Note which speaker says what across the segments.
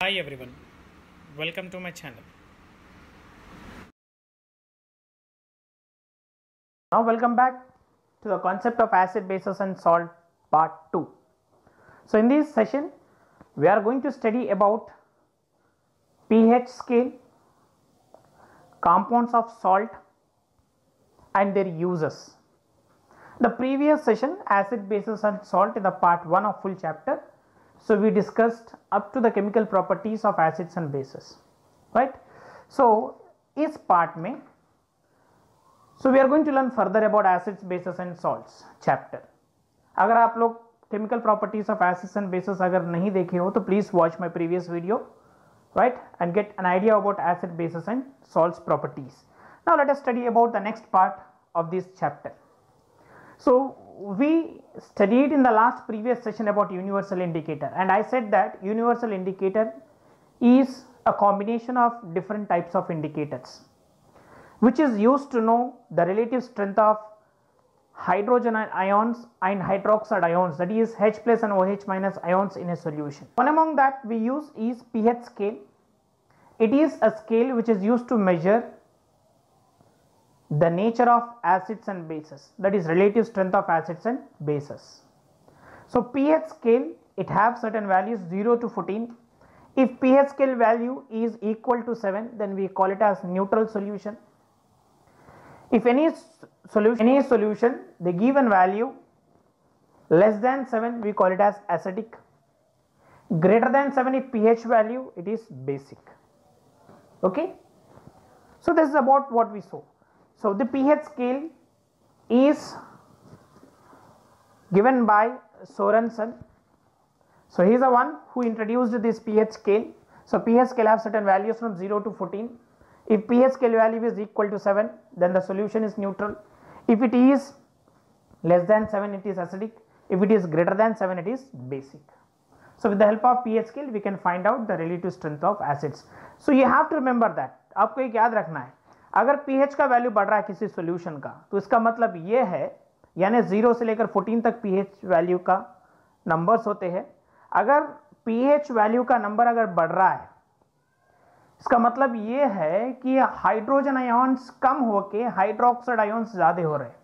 Speaker 1: Hi everyone, welcome to my channel.
Speaker 2: Now welcome back to the concept of acid, bases and salt part 2. So in this session we are going to study about pH scale, compounds of salt and their uses. The previous session acid, bases and salt in the part 1 of full chapter. So we discussed up to the chemical properties of acids and bases, right? So इस part में we are going to learn further about acids, bases and salts chapter. अगर आप लोग chemical properties of acids and bases अगर नहीं देखे हो तो please watch my previous video, right, and get an idea about acid, bases and salts properties. Now let us study about the next part of this chapter. So we studied in the last previous session about universal indicator, and I said that universal indicator is a combination of different types of indicators which is used to know the relative strength of hydrogen ions and hydroxide ions, that is H plus and OH minus ions in a solution. One among that we use is pH scale. It is a scale which is used to measure the nature of acids and bases, that is relative strength of acids and bases. So pH scale, it have certain values 0 to 14. If pH scale value is equal to 7, then we call it as neutral solution. If any solution the given value less than 7, we call it as acidic. Greater than 7 if pH value, it is basic. Okay, so this is about what we saw. So the pH scale is given by Sorensen. So he is the one who introduced this pH scale. So pH scale have certain values from 0 to 14. If pH scale value is equal to 7, then the solution is neutral. If it is less than 7, it is acidic. If it is greater than 7, it is basic. So with the help of pH scale we can find out the relative strength of acids. So you have to remember that. आपको एक याद रखना है, अगर pH का value बढ़ रहा है किसी सॉल्यूशन का तो इसका मतलब ये है, यानी 0 से लेकर 14 तक pH वैल्यू का नंबर्स होते हैं. अगर pH वैल्यू का नंबर अगर बढ़ रहा है, इसका मतलब ये है कि हाइड्रोजन आयन्स कम होके हाइड्रोक्साइड आयन्स ज्यादा हो रहे हैं.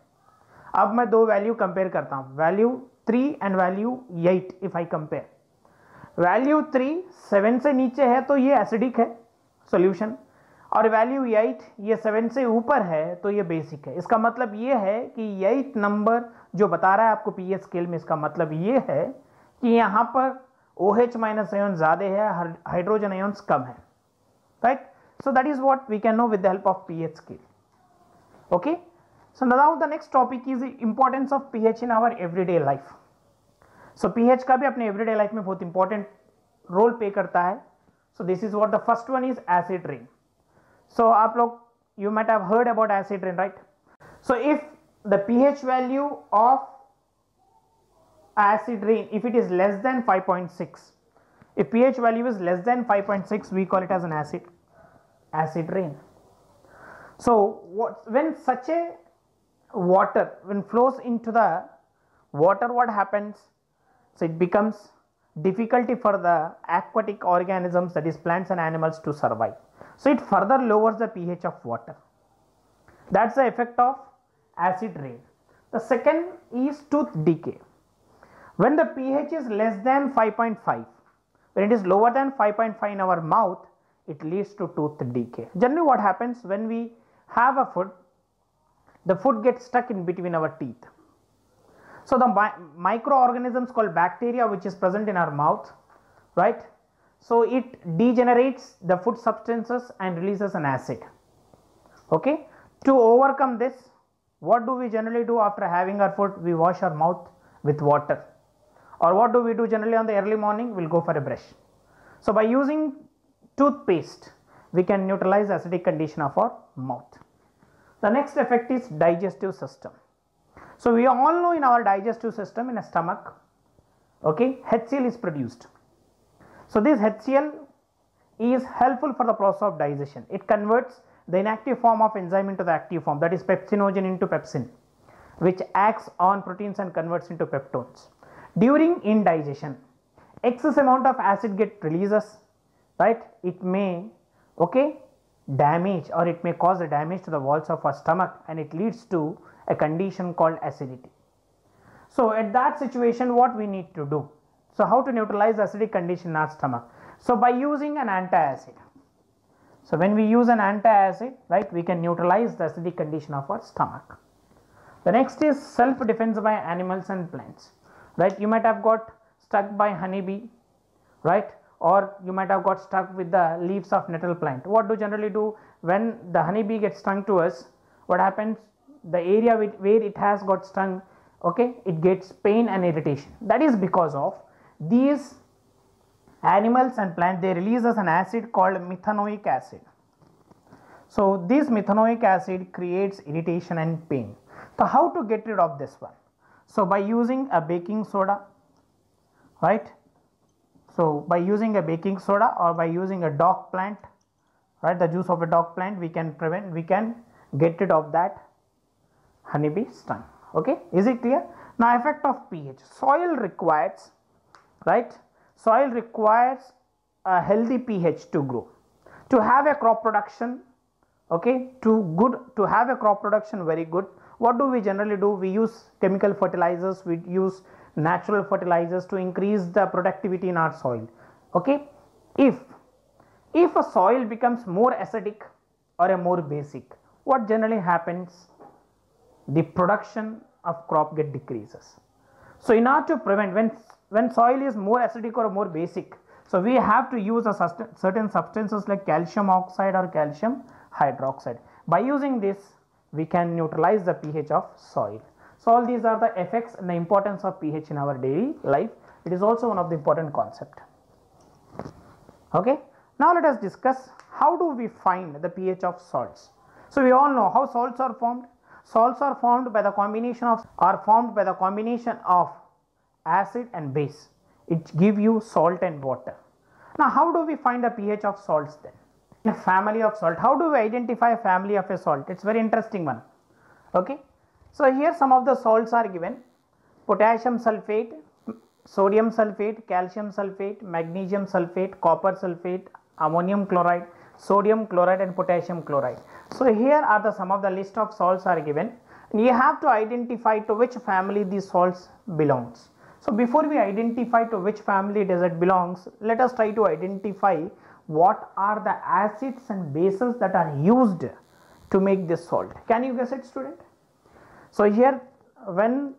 Speaker 2: अब मैं दो वैल्यू कंपेयर करता हूं, value 3 and value 8. If I compare value 3 7 से नीचे है तो ये एसिडिक है सॉल्यूशन, और वैल्यू 8 ये 7 से ऊपर है तो ये बेसिक है. इसका मतलब ये है कि 8 नंबर जो बता रहा है आपको पीएच स्केल में, इसका मतलब ये है कि यहाँ पर OH माइनस आयन ज्यादा है, हाइड्रोजन आयन्स कम है, right? So that is what we can know with the help of pH scale. Okay, so now the next topic is the importance of pH in our everyday life. So pH का भी अपने everyday life में बहुत important role play करता है. So this is what the first one is, acid rain. So आप लोग you might have heard about acid rain, right? So if the pH value of acid rain, if it is less than 5.6, if pH value is less than 5.6, we call it as an acid rain. So when such a water when flows into the water, what happens? So it becomes difficulty for the aquatic organisms, that is plants and animals, to survive. So it further lowers the pH of water. That's the effect of acid rain. The second is tooth decay. When the pH is less than 5.5, when it is lower than 5.5 in our mouth, it leads to tooth decay. Generally what happens when we have a food, the food gets stuck in between our teeth. So the microorganisms called bacteria which is present in our mouth, right? So it degenerates the food substances and releases an acid. Okay, to overcome this, what do we generally do after having our food? We wash our mouth with water. Or what do we do generally on the early morning? We'll go for a brush. So by using toothpaste, we can neutralize the acidic condition of our mouth. The next effect is digestive system. So we all know in our digestive system, in a stomach, okay, HCl is produced. So this HCl is helpful for the process of digestion. It converts the inactive form of enzyme into the active form, that is pepsinogen into pepsin, which acts on proteins and converts into peptones. During indigestion, excess amount of acid get releases, right, it may, okay, damage, or it may cause a damage to the walls of our stomach, and it leads to a condition called acidity. So at that situation, what we need to do? So how to neutralize the acidic condition in our stomach? So by using an antacid. So when we use an antacid, right, we can neutralize the acidic condition of our stomach. The next is self defense by animals and plants, right? You might have got stuck by honeybee, right, or you might have got stuck with the leaves of nettle plant. What do generally do when the honeybee gets stung to us? What happens? The area where it has got stung, okay, it gets pain and irritation. That is because of these animals and plants, they releases an acid called methanoic acid. So this methanoic acid creates irritation and pain. So how to get rid of this one? So by using a baking soda, right? So by using a baking soda or by using a dog plant, right, the juice of a dog plant, we can get rid of that honeybee stung. Okay, is it clear? Now effect of pH. Soil requires, right, soil requires a healthy pH to grow, to have a crop production, okay, to have a crop production very good. What do we generally do? We use chemical fertilizers, we use natural fertilizers to increase the productivity in our soil. Okay, if a soil becomes more acidic or a more basic, what generally happens? The production of crop get decreases. So in order to prevent, when soil is more acidic or more basic, so we have to use certain substances like calcium oxide or calcium hydroxide. By using this, we can neutralize the pH of soil. So all these are the effects and the importance of pH in our daily life. It is also one of the important concept. Okay, now let us discuss how do we find the pH of salts. So we all know how salts are formed. Salts are formed by the combination of acid and base. It gives you salt and water. Now how do we find the pH of salts then? A family of salt. How do we identify a family of a salt? It's very interesting one. Okay, so here some of the salts are given: potassium sulfate, sodium sulfate, calcium sulfate, magnesium sulfate, copper sulfate, ammonium chloride, sodium chloride and potassium chloride. So here are the some of the list of salts are given, and you have to identify to which family these salts belongs. So before we identify to which family does it belongs, let us try to identify what are the acids and bases that are used to make this salt. Can you guess it, student? So here, when,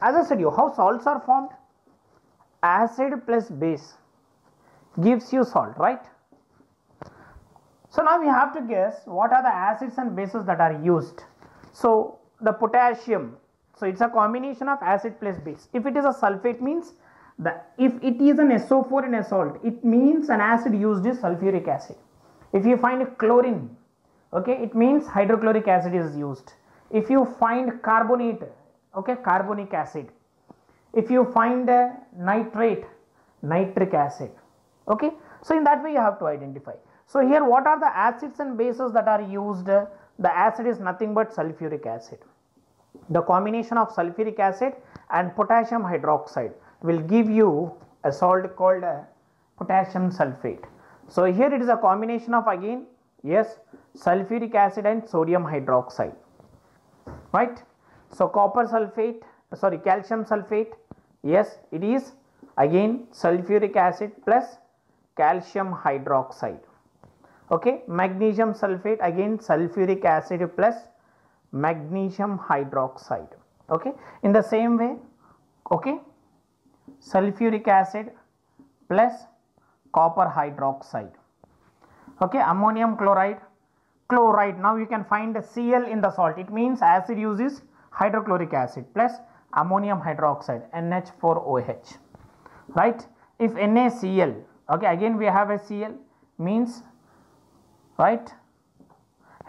Speaker 2: as I said you, how salts are formed? Acid plus base gives you salt, right? So now we have to guess what are the acids and bases that are used. So the potassium, so it's a combination of acid plus base. If it is a sulfate, means if it is an SO4 in a salt, it means an acid used is sulfuric acid. If you find chlorine, okay, it means hydrochloric acid is used. If you find carbonate, okay, carbonic acid. If you find nitrate, nitric acid. Okay, so in that way you have to identify. So here what are the acids and bases that are used? The acid is nothing but sulfuric acid. The combination of sulfuric acid and potassium hydroxide will give you a salt called potassium sulfate. So here it is a combination of, again, yes, sulfuric acid and sodium hydroxide, right? So copper sulfate, sorry, calcium sulfate, yes, it is again sulfuric acid plus calcium hydroxide. Okay, magnesium sulfate, again sulfuric acid plus magnesium hydroxide. Okay, in the same way, okay, sulfuric acid plus copper hydroxide. Okay, ammonium chloride, chloride. Now you can find a Cl in the salt. It means acid uses hydrochloric acid plus ammonium hydroxide, NH4OH, right? If NaCl, okay, again we have a Cl, means, right,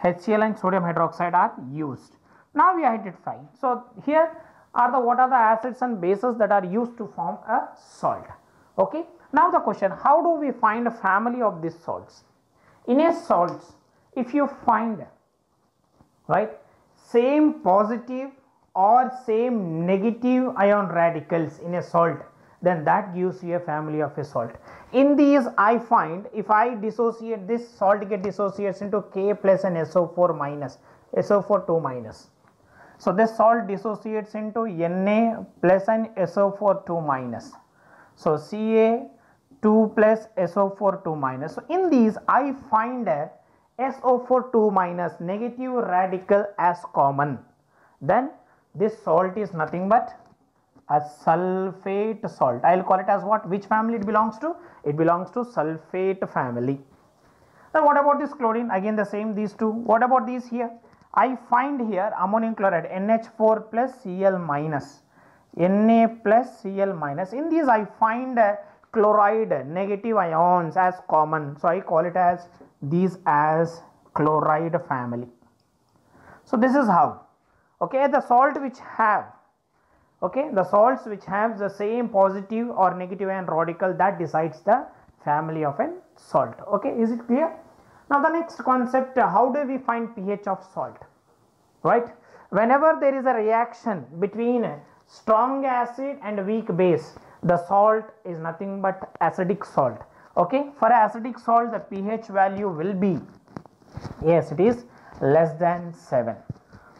Speaker 2: HCl and sodium hydroxide are used. Now we identify. So here are the what are the acids and bases that are used to form a salt. Okay. Now the question, how do we find a family of these salts? In a salts, if you find, right, same positive or same negative ion radicals in a salt, then that gives you a family of a salt. In these, I find if I dissociate this, salt get dissociates into K plus and SO4 minus, SO4 2 minus. So this salt dissociates into Na plus and SO4 2 minus. So Ca 2 plus SO4 2 minus. So in these, I find a SO4 2 minus negative radical as common. Then this salt is nothing but a sulfate salt. I will call it as what? Which family it belongs to? It belongs to sulfate family. Now what about this chlorine? Again the same, these two. What about these here? I find here ammonium chloride NH4 plus Cl minus, Na plus Cl minus. In these I find chloride negative ions as common. So I call it as these as chloride family. So this is how, okay, the salt which have, okay, the salts which have the same positive or negative ion radical, that decides the family of a salt. Okay, is it clear? Now the next concept, how do we find pH of salt? Right, whenever there is a reaction between strong acid and weak base, the salt is nothing but acidic salt. Okay, for acidic salt the pH value will be, yes, it is less than 7.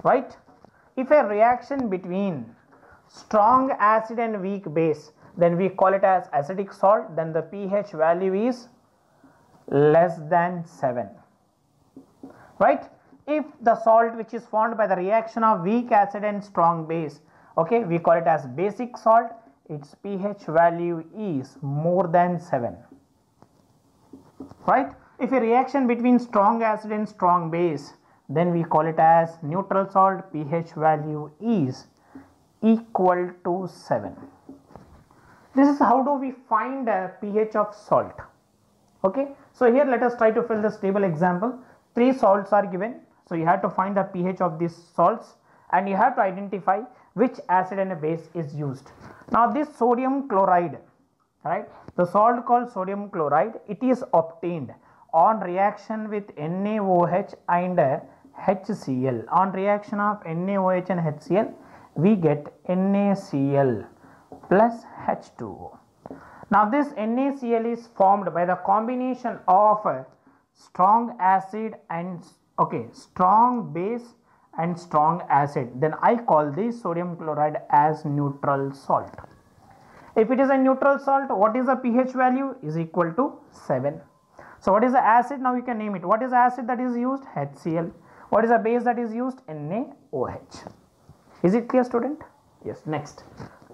Speaker 2: Right, if a reaction between strong acid and weak base, then we call it as acidic salt, then the pH value is less than 7. Right, if the salt which is formed by the reaction of weak acid and strong base, okay, we call it as basic salt, its pH value is more than 7. Right, if a reaction between strong acid and strong base, then we call it as neutral salt, pH value is equal to 7. This is how do we find a pH of salt. Okay, so here let us try to fill this table example. 3 salts are given, so you have to find the pH of these salts and you have to identify which acid and a base is used. Now this sodium chloride, right, the salt called sodium chloride, it is obtained on reaction with NaOH and HCl. On reaction of NaOH and HCl, we get NaCl plus H2O. Now this NaCl is formed by the combination of strong acid and, okay, strong base and strong acid. Then I call this sodium chloride as neutral salt. If it is a neutral salt, what is the pH value? Is equal to 7. So what is the acid? Now you can name it. What is the acid that is used? HCl. What is the base that is used? NaOH. Is it clear, student? Yes. Next,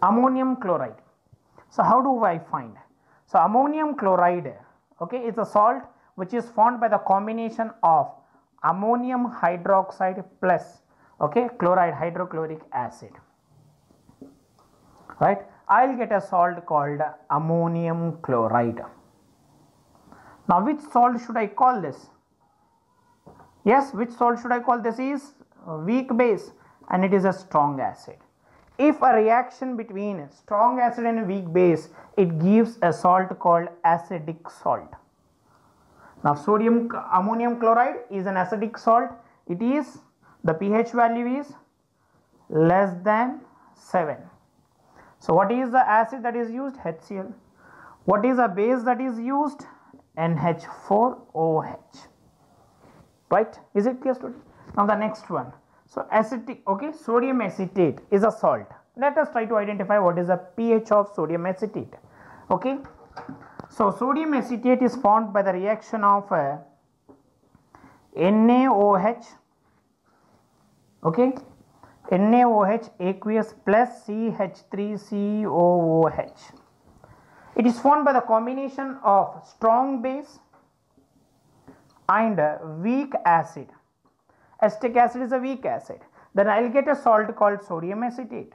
Speaker 2: ammonium chloride. So how do I find? So ammonium chloride, okay, is a salt which is formed by the combination of ammonium hydroxide plus, okay, chloride, hydrochloric acid. Right, I'll get a salt called ammonium chloride. Now which salt should I call this? Yes, which salt should I call this? Is weak base and it is a strong acid. If a reaction between strong acid and weak base, it gives a salt called acidic salt. Now ammonium chloride is an acidic salt. It is, the pH value is less than 7. So what is the acid that is used? HCl. What is the base that is used? NH4OH. Right, is it clear, student? Now the next one, so acetic, okay, sodium acetate is a salt. Let us try to identify what is the pH of sodium acetate. Okay, so sodium acetate is formed by the reaction of NaOH, okay, NaOH aqueous plus CH3COOH. It is formed by the combination of strong base and weak acid. Acetic acid is a weak acid. Then I will get a salt called sodium acetate.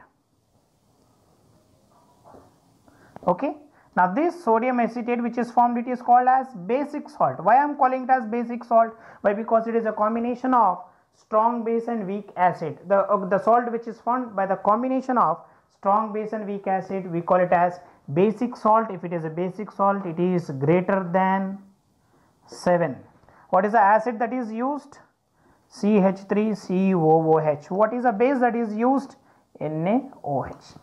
Speaker 2: Okay. Now this sodium acetate which is formed, it is called as basic salt. Why I am calling it as basic salt? Why? Because it is a combination of strong base and weak acid. The salt which is formed by the combination of strong base and weak acid, we call it as basic salt. If it is a basic salt, it is greater than 7. What is the acid that is used? CH3COOH. What is the base that is used? NaOH.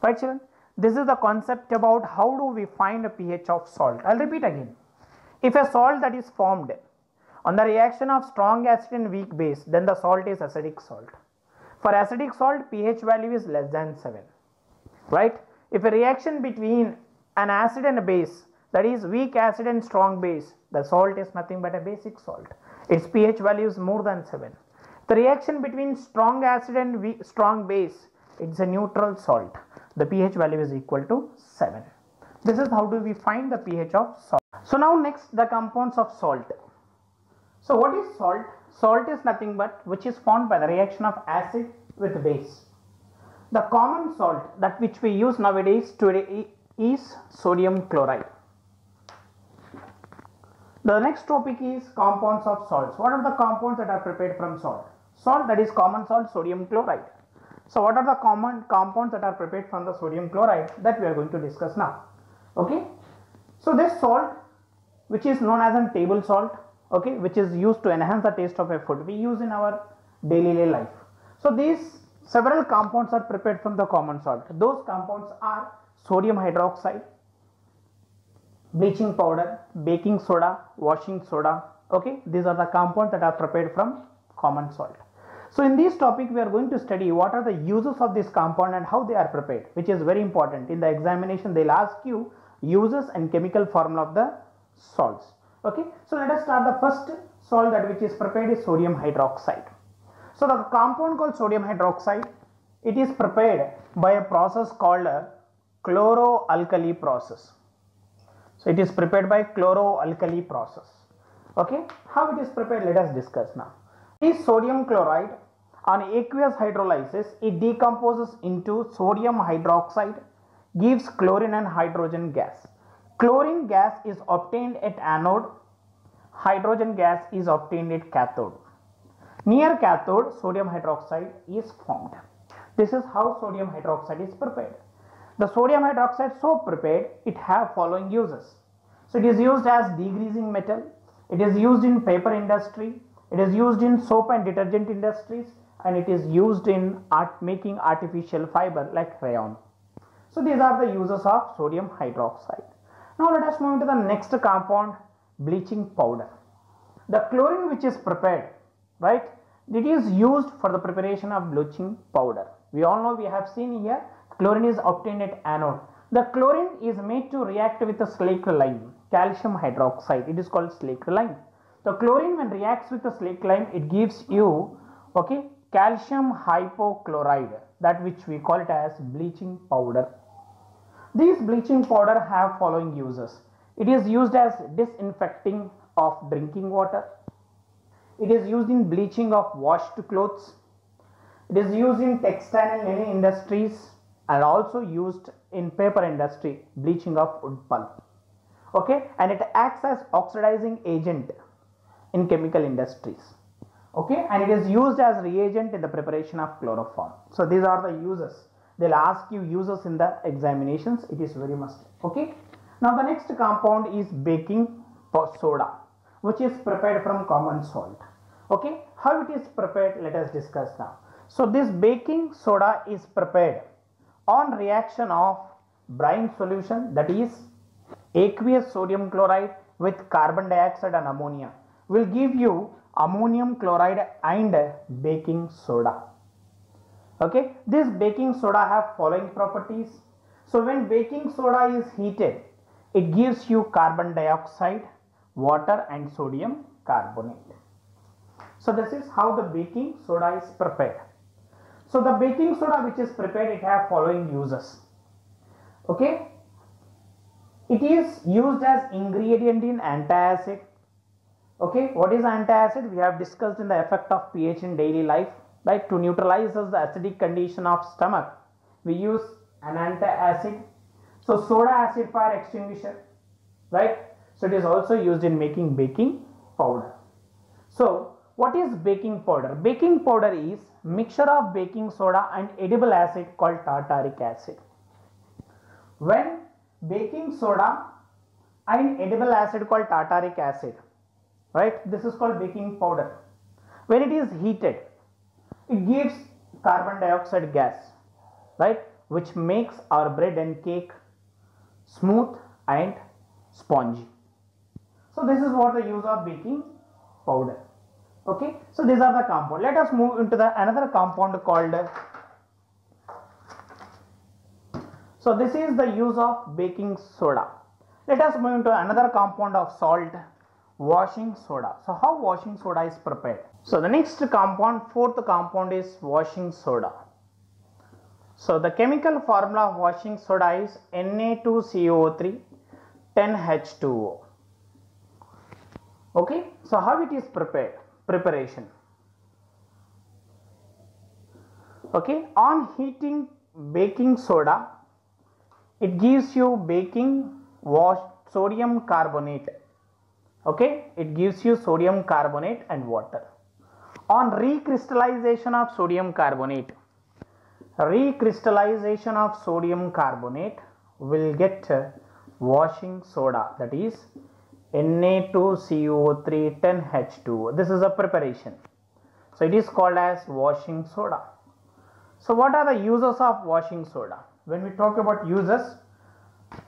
Speaker 2: Right, children? this is the concept about how do we find a pH of salt. I'll repeat again. If a salt that is formed on the reaction of strong acid and weak base, then the salt is acidic salt. For acidic salt, pH value is less than 7, right? If a reaction between an acid and a base, that is weak acid and strong base, the salt is nothing but a basic salt. Its pH value is more than 7. The reaction between strong acid and strong base, it's a neutral salt. The pH value is equal to 7. This is how do we find the pH of salt. So now next, the compounds of salt. So what is salt? Salt is nothing but which is formed by the reaction of acid with base. The common salt that which we use nowadays today is sodium chloride. The next topic is compounds of salts. What are the compounds that are prepared from salt? Salt, that is common salt, sodium chloride. So what are the common compounds that are prepared from the sodium chloride that we are going to discuss now? Okay. So this salt, which is known as a table salt, okay, which is used to enhance the taste of a food, we use in our daily life. So these several compounds are prepared from the common salt. Those compounds are sodium hydroxide, bleaching powder, baking soda, washing soda. Okay, these are the compounds that are prepared from common salt. So in this topic we are going to study what are the uses of this compound and how they are prepared, which is very important. In the examination they will ask you uses and chemical formula of the salts. Okay, so let us start. The first salt that which is prepared is sodium hydroxide. So the compound called sodium hydroxide, it is prepared by a process called a chloroalkali process. So it is prepared by chloroalkali process. Okay, how it is prepared, let us discuss now. This sodium chloride on aqueous hydrolysis, it decomposes into sodium hydroxide, gives chlorine and hydrogen gas. Chlorine gas is obtained at anode, hydrogen gas is obtained at cathode. Near cathode, sodium hydroxide is formed. This is how sodium hydroxide is prepared. The sodium hydroxide so prepared, it have following uses. So it is used as degreasing metal, it is used in paper industry, it is used in soap and detergent industries, and it is used in making artificial fiber like rayon. So these are the uses of sodium hydroxide. Now let us move to the next compound, bleaching powder. The chlorine which is prepared, right, it is used for the preparation of bleaching powder. We all know, we have seen here, chlorine is obtained at anode. The chlorine is made to react with the slaked lime, calcium hydroxide. It is called slaked lime. The chlorine when reacts with the slaked lime, it gives you, okay, calcium hypochloride, that which we call it as bleaching powder. These bleaching powder have following uses. It is used as disinfecting of drinking water. It is used in bleaching of washed clothes. It is used in textile and linen industries, and also used in paper industry, bleaching of wood pulp. Okay, and it acts as oxidizing agent in chemical industries. Okay, and it is used as reagent in the preparation of chloroform. So these are the uses. They'll ask you uses in the examinations. It is very must. Okay, now the next compound is baking soda, which is prepared from common salt. Okay, how it is prepared, let us discuss now. So this baking soda is prepared on reaction of brine solution, that is aqueous sodium chloride with carbon dioxide and ammonia, will give you ammonium chloride and baking soda. Okay, this baking soda have following properties. So when baking soda is heated, it gives you carbon dioxide, water and sodium carbonate. So this is how the baking soda is prepared. So the baking soda which is prepared, it have following uses. Okay, it is used as ingredient in antacid. Okay, what is antacid? We have discussed in the effect of pH in daily life, right? To neutralize the acidic condition of stomach, we use an antacid. So soda acid fire extinguisher, right? So it is also used in making baking powder. So what is baking powder? Baking powder is mixture of baking soda and edible acid called tartaric acid. When baking soda and edible acid called tartaric acid, right, this is called baking powder. When it is heated, it gives carbon dioxide gas, right? which makes our bread and cake smooth and spongy. So this is what the use of baking powder. Okay, so these are the compound. Let us move into the another compound called, so this is the use of baking soda. Let us move into another compound of salt, washing soda. So how washing soda is prepared? So the next compound, fourth compound is washing soda. So the chemical formula of washing soda is Na2CO3 10H2O. Okay, so how it is prepared? Preparation. Okay, on heating baking soda, it gives you baking sodium carbonate. Okay, it gives you sodium carbonate and water. On recrystallization of sodium carbonate, will get washing soda, that is Na2CO3 10H2O. This is a preparation. So it is called as washing soda. So what are the uses of washing soda? When we talk about uses,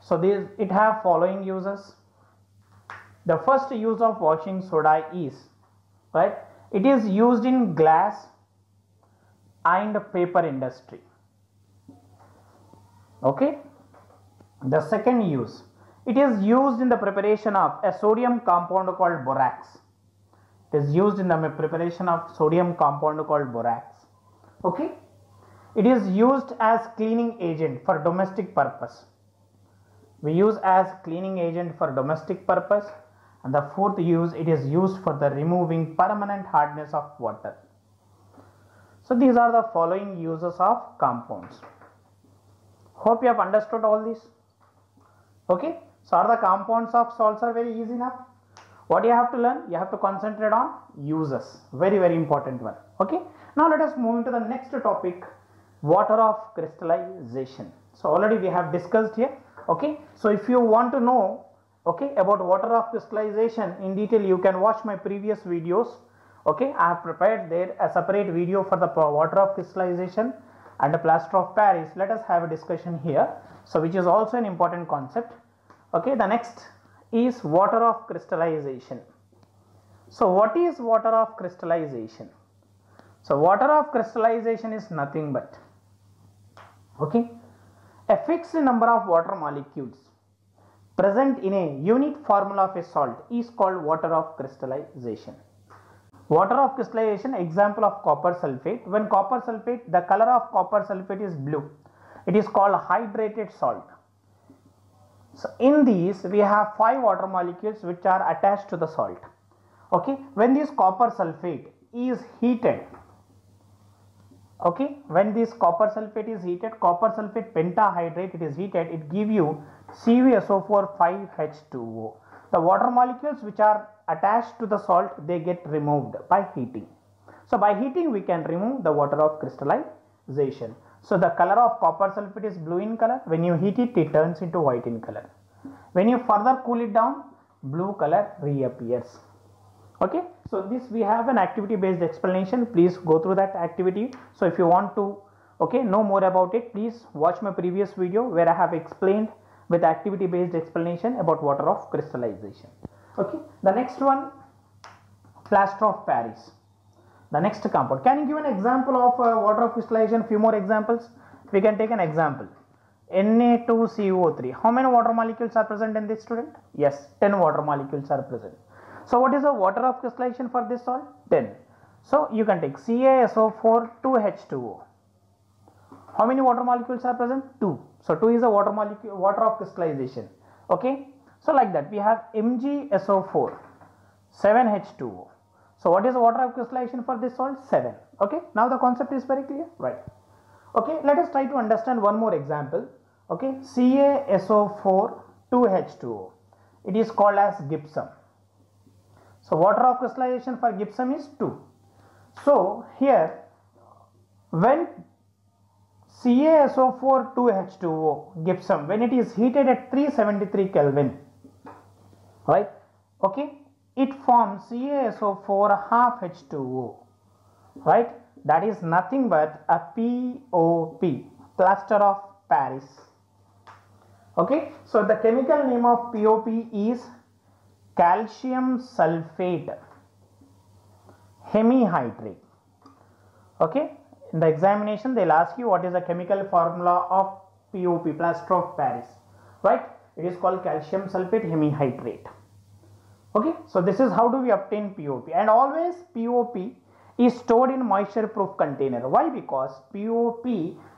Speaker 2: so it have following uses. The first use of washing soda is, right, it is used in glass and paper industry. Okay. The second use, it is used in the preparation of a sodium compound called borax. It is used in the preparation of sodium compound called borax. Okay. It is used as cleaning agent for domestic purpose. We use as cleaning agent for domestic purpose. And the fourth use, it is used for the removing permanent hardness of water. So these are the following uses of compounds. Hope you have understood all this. Okay, so are the compounds of salts are very easy enough. What you have to learn? You have to concentrate on uses. Very, very important one. Okay, now let us move into the next topic, water of crystallization. So already we have discussed here. Okay, so if you want to know, okay, about water of crystallization in detail, you can watch my previous videos. Okay, I have prepared there a separate video for the water of crystallization and the plaster of Paris. Let us have a discussion here, so which is also an important concept. Okay, the next is water of crystallization. So what is water of crystallization? So water of crystallization is nothing but, okay, a fixed number of water molecules present in a unit formula of a salt is called water of crystallization. Water of crystallization, example of copper sulfate. When copper sulfate, the color of copper sulfate is blue, it is called hydrated salt. So in these we have 5 water molecules which are attached to the salt. Okay, when this copper sulfate is heated, okay, when this copper sulfate is heated, copper sulfate pentahydrate, it is heated, it give you CuSO4 5H2O. The water molecules which are attached to the salt, they get removed by heating. So by heating we can remove the water of crystallization. So the color of copper sulfate is blue in color. When you heat it, it turns into white in color. When you further cool it down, blue color reappears. Okay, so this we have an activity based explanation. Please go through that activity. So if you want to, okay, know more about it, please watch my previous video where I have explained with activity based explanation about water of crystallization. Okay, the next one, plaster of Paris. The next compound. Can you give an example of water of crystallization? Few more examples. We can take an example. Na2CO3. How many water molecules are present in this, student? Yes, 10 water molecules are present. So what is the water of crystallization for this salt? 10. So you can take CaSO4 2H2O. How many water molecules are present? 2. So 2 is a water molecule, water of crystallization. Okay. So like that we have MgSO4 7H2O. So what is the water of crystallization for this salt? 7. Okay. Now the concept is very clear, right? Okay. Let us try to understand one more example. Okay. CaSO4 2H2O. It is called as gypsum. So water of crystallization for gypsum is 2. So here when CaSO4 2H2O gypsum, when it is heated at 373 Kelvin, right? Okay, it forms CaSO4 half H2O, right? That is nothing but a POP, plaster of Paris. Okay, so the chemical name of POP is calcium sulfate hemihydrate. Okay, in the examination they'll ask you what is the chemical formula of POP, plaster of Paris, right? It is called calcium sulfate hemihydrate. Okay, so this is how do we obtain POP, and always POP is stored in moisture proof container. Why? Because POP,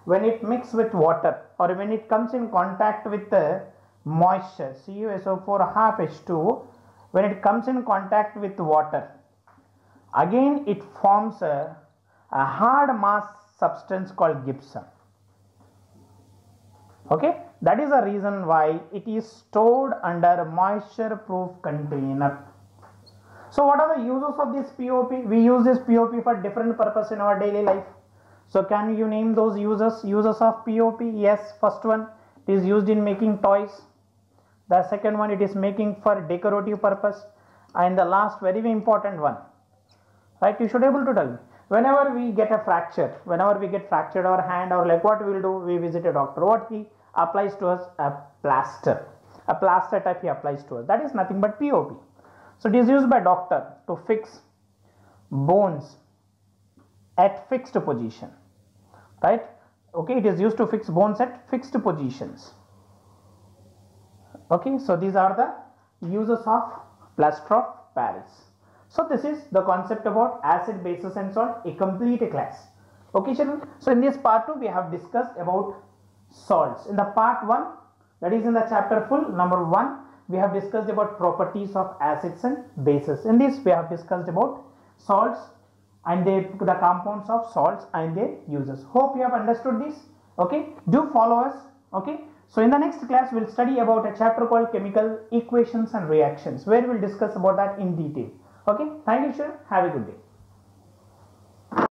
Speaker 2: when it mixes with water or when it comes in contact with the moisture, CuSO4 half H2, when it comes in contact with water, again it forms a hard mass substance called gypsum. Okay, that is the reason why it is stored under moisture proof container. So what are the uses of this POP? We use this POP for different purpose in our daily life. So can you name those uses of POP? Yes, first one, it is used in making toys. The second one, it is making for decorative purpose. And the last very important one, right, you should be able to tell me. Whenever we get a fracture, whenever we get fractured our hand or leg, what we will do? We visit a doctor. What he applies to us? A plaster type he applies to us. That is nothing but POP. So it is used by doctor to fix bones at fixed position, right? Okay, it is used to fix bones at fixed positions. Okay, so these are the uses of plaster of Paris. So this is the concept about acid, bases and salt, a complete class. Okay, children. So in this part 2 we have discussed about salts. In the part 1, that is in the chapter full number 1, we have discussed about properties of acids and bases. In this we have discussed about salts and the compounds of salts and their uses. Hope you have understood this. Okay, do follow us. Okay, so in the next class we'll study about a chapter called chemical equations and reactions, where we'll discuss about that in detail. Okay, thank you, sir. Have a good day.